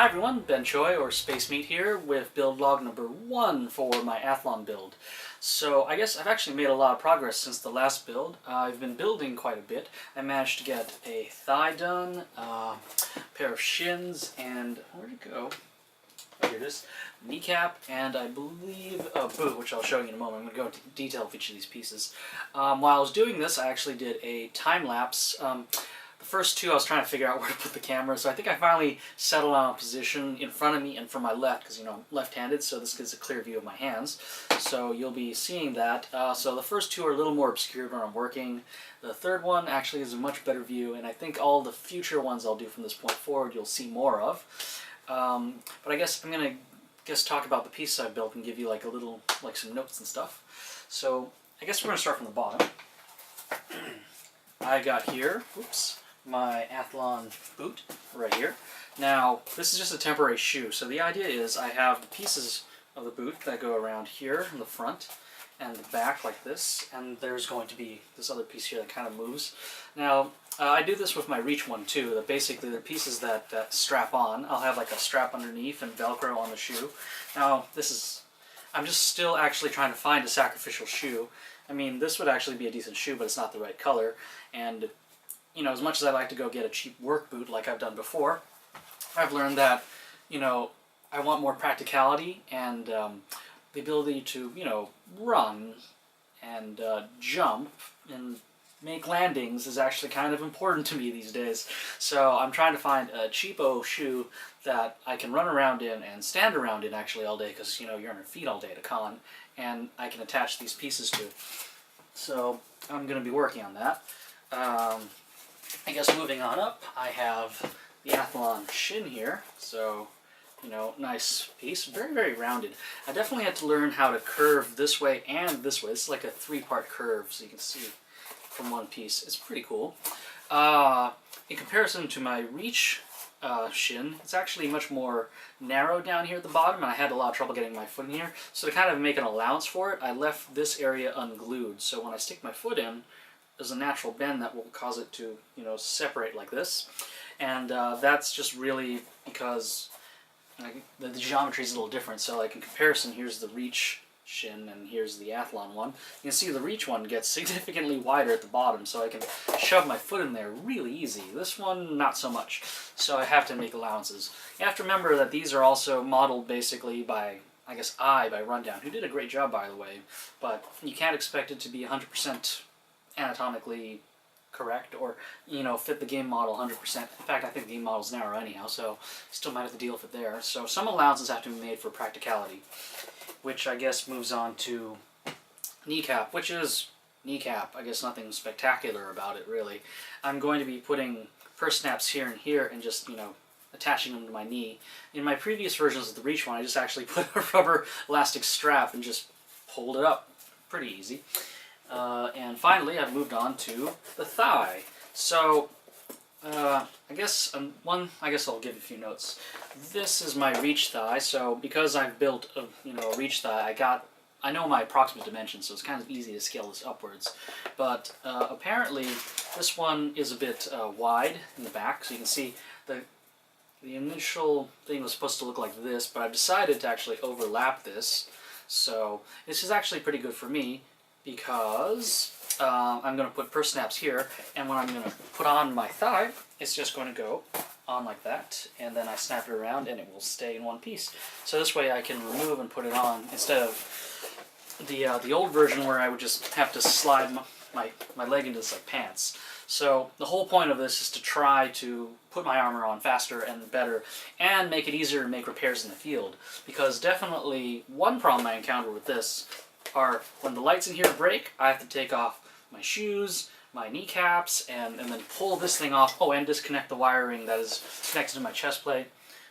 Hi everyone, Ben Choi or Space Meat here with build log number 1 for my Athlon build. So I guess I've actually made a lot of progress since the last build. I've been building quite a bit. I managed to get a thigh done, a pair of shins, and where'd it go? Oh, here it is. Kneecap, and I believe a boot, which I'll show you in a moment. I'm going to go into detail of each of these pieces. While I was doing this, I actually did a time lapse. The first two I was trying to figure out where to put the camera, so I think I finally settled on a position in front of me and for my left, because I'm left-handed, so this gives a clear view of my hands. So you'll be seeing that. So the first two are a little more obscured when I'm working. The third one actually is a much better view, and I think all the future ones I'll do from this point forward you'll see more of. But I guess I'm going to talk about the pieces I've built and give you like a little, like some notes and stuff. So I guess we're going to start from the bottom. I got here, oops, my Athlon boot right here. Now, this is just a temporary shoe, so the idea is I have the pieces of the boot that go around here in the front and the back like this, and there's going to be this other piece here that kind of moves. Now, I do this with my Reach one too, that basically they're pieces that strap on. I'll have like a strap underneath and Velcro on the shoe. Now, I'm just still actually trying to find a sacrificial shoe. I mean, this would actually be a decent shoe, but it's not the right color, and as much as I like to go get a cheap work boot like I've done before, I've learned that, I want more practicality and the ability to, run and jump and make landings is actually kind of important to me these days. So I'm trying to find a cheapo shoe that I can run around in and stand around in actually all day, because, you're on your feet all day at a con, and I can attach these pieces to. So I'm going to be working on that. I guess moving on up, I have the Athlon shin here, so, nice piece, very, very rounded. I definitely had to learn how to curve this way and this way. This is like a three-part curve, so you can see from one piece. It's pretty cool. In comparison to my Reach shin, it's actually much more narrow down here at the bottom, and I had a lot of trouble getting my foot in here. So to kind of make an allowance for it, I left this area unglued, so when I stick my foot in, there's a natural bend that will cause it to, separate like this. And that's just really because the geometry is a little different. So like in comparison, here's the Reach shin and here's the Athlon one. You can see the Reach one gets significantly wider at the bottom, so I can shove my foot in there really easy. This one, not so much. So I have to make allowances. You have to remember that these are also modeled basically by, by Rundown, who did a great job, by the way. But you can't expect it to be 100% anatomically correct or, fit the game model 100%. In fact, I think the game model's narrow anyhow, so still might have to deal with it there. So some allowances have to be made for practicality, which I guess moves on to kneecap, which is kneecap. I guess nothing spectacular about it, really. I'm going to be putting purse snaps here and here and just, attaching them to my knee. In my previous versions of the Reach one, I just actually put a rubber elastic strap and just pulled it up. Pretty easy. And finally, I've moved on to the thigh. So, I guess I'll give a few notes. This is my Reach thigh. So, because I've built a Reach thigh, I know my approximate dimensions, so it's kind of easy to scale this upwards. But apparently, this one is a bit wide in the back. So you can see the initial thing was supposed to look like this, but I've decided to actually overlap this. So this is actually pretty good for me, because I'm going to put purse snaps here, and when I'm going to put on my thigh, it's just going to go on like that, and then I snap it around and it will stay in one piece. So this way I can remove and put it on, instead of the old version where I would just have to slide my leg into this like pants. So the whole point of this is to try to put my armor on faster and better, and make it easier to make repairs in the field. Because definitely one problem I encounter with this are when the lights in here break, I have to take off my shoes, my kneecaps, and then pull this thing off. Oh, and disconnect the wiring that is connected to my chest plate.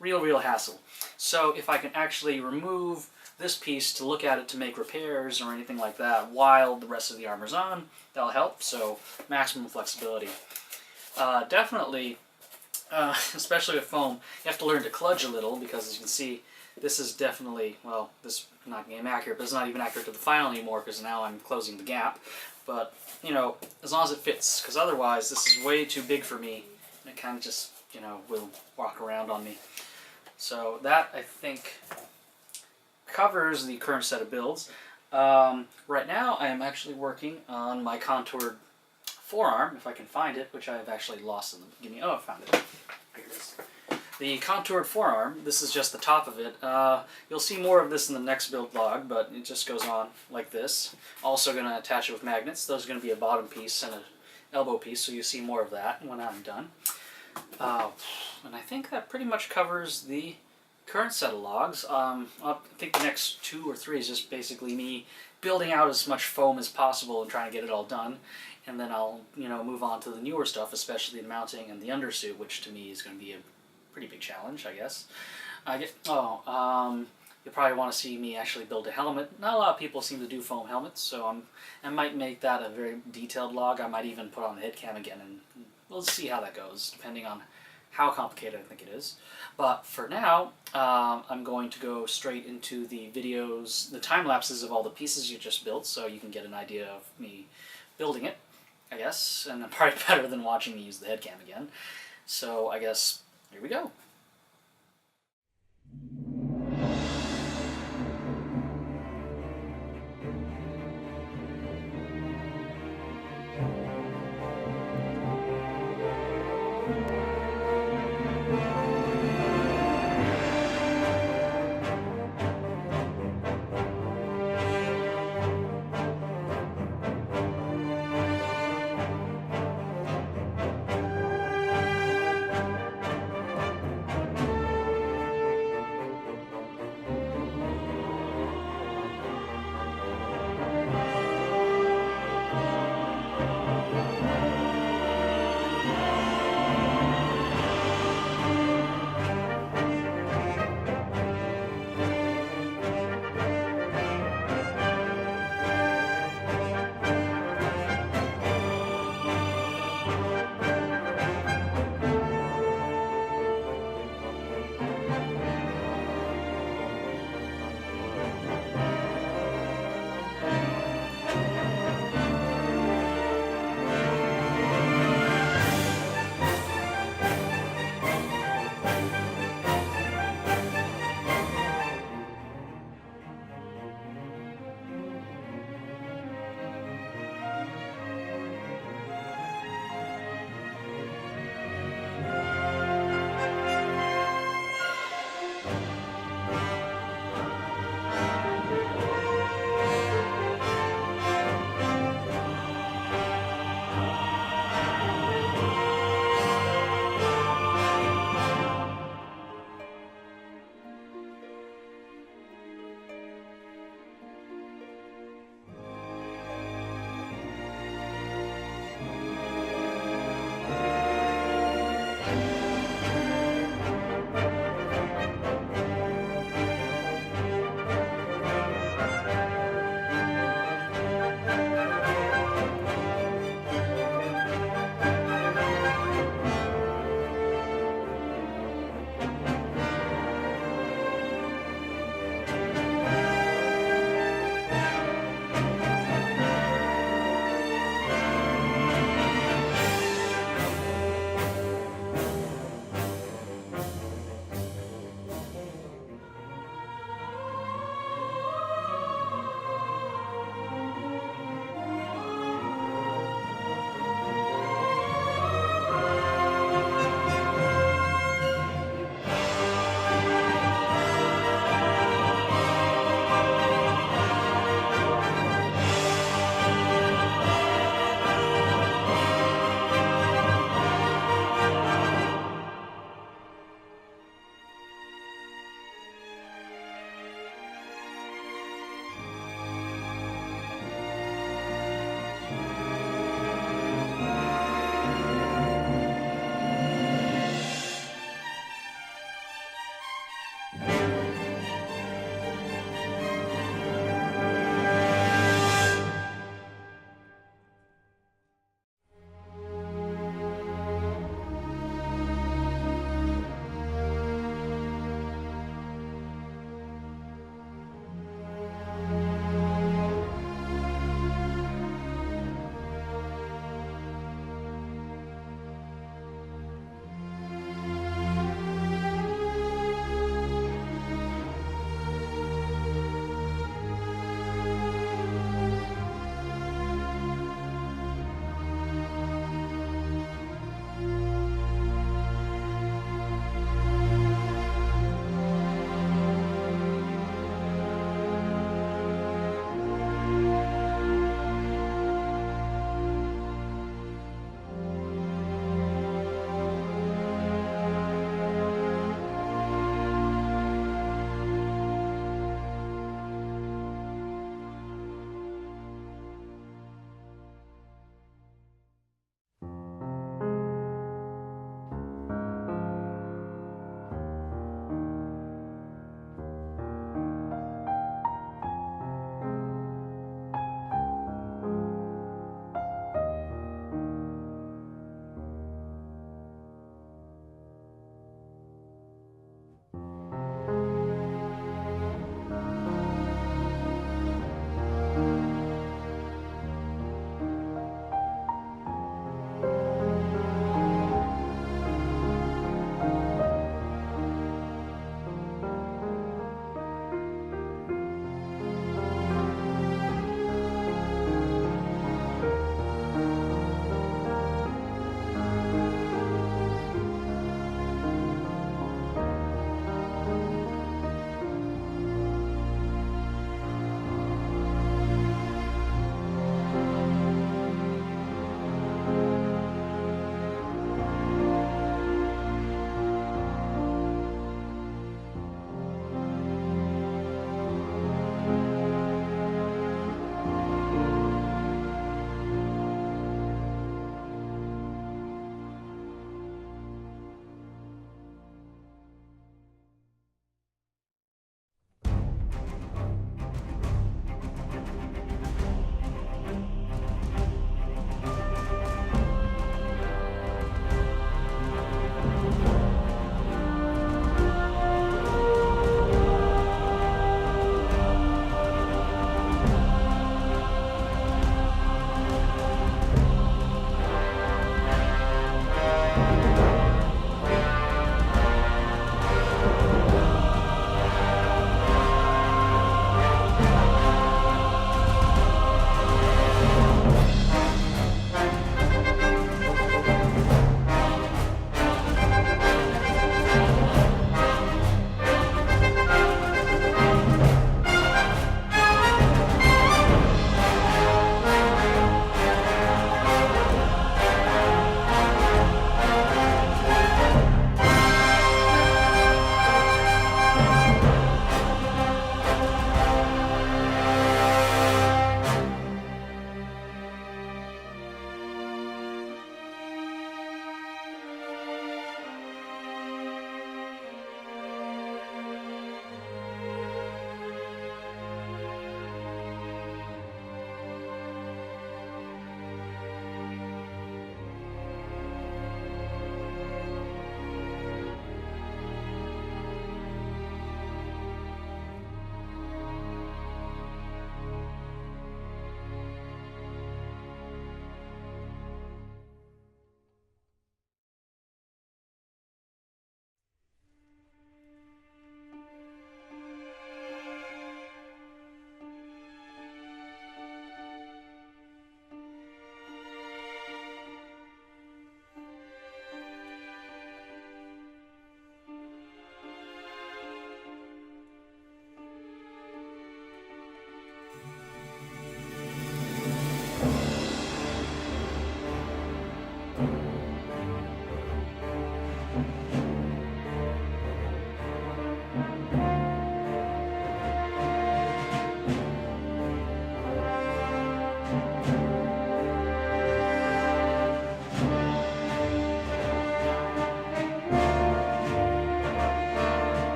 Real hassle. So if I can actually remove this piece to look at it to make repairs or anything like that while the rest of the armor's on, that'll help. So maximum flexibility. Definitely, especially with foam, you have to learn to kludge a little, because as you can see, this is definitely, well, this is not game accurate, but it's not even accurate to the final anymore, because now I'm closing the gap. But, as long as it fits, because otherwise this is way too big for me, and it kind of just, will walk around on me. So that, I think, covers the current set of builds. Right now I am actually working on my contoured forearm, if I can find it, which I have actually lost in the beginning. Oh, I found it. Here it is. The contoured forearm, this is just the top of it. You'll see more of this in the next build log, but it just goes on like this. Also going to attach it with magnets. Those are going to be a bottom piece and an elbow piece, so you'll see more of that when I'm done. And I think that pretty much covers the current set of logs. I think the next 2 or 3 is just basically me building out as much foam as possible and trying to get it all done. And then I'll, move on to the newer stuff, especially the mounting and the undersuit, which to me is going to be a pretty big challenge, I guess. You'll probably want to see me actually build a helmet. Not a lot of people seem to do foam helmets, so I might make that a very detailed log. I might even put on the head cam again, and we'll see how that goes, depending on how complicated I think it is. But for now, I'm going to go straight into the videos, the time lapses of all the pieces you just built, so you can get an idea of me building it, I guess, and probably better than watching me use the head cam again. So I guess, here we go.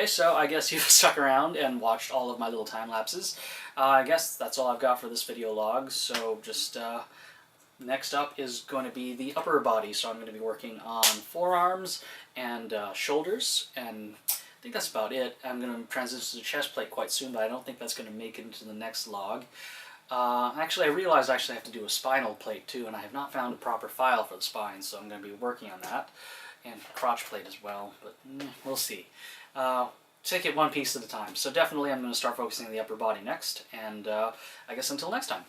Okay, so I guess you've stuck around and watched all of my little time lapses. I guess that's all I've got for this video log, so just next up is going to be the upper body, so I'm going to be working on forearms and shoulders, and I think that's about it. I'm going to transition to the chest plate quite soon, but I don't think that's going to make it into the next log. Actually, I realized I actually have to do a spinal plate too, and I have not found a proper file for the spine, so I'm going to be working on that. And crotch plate as well, but we'll see. Take it one piece at a time. So definitely I'm going to start focusing on the upper body next, and I guess until next time.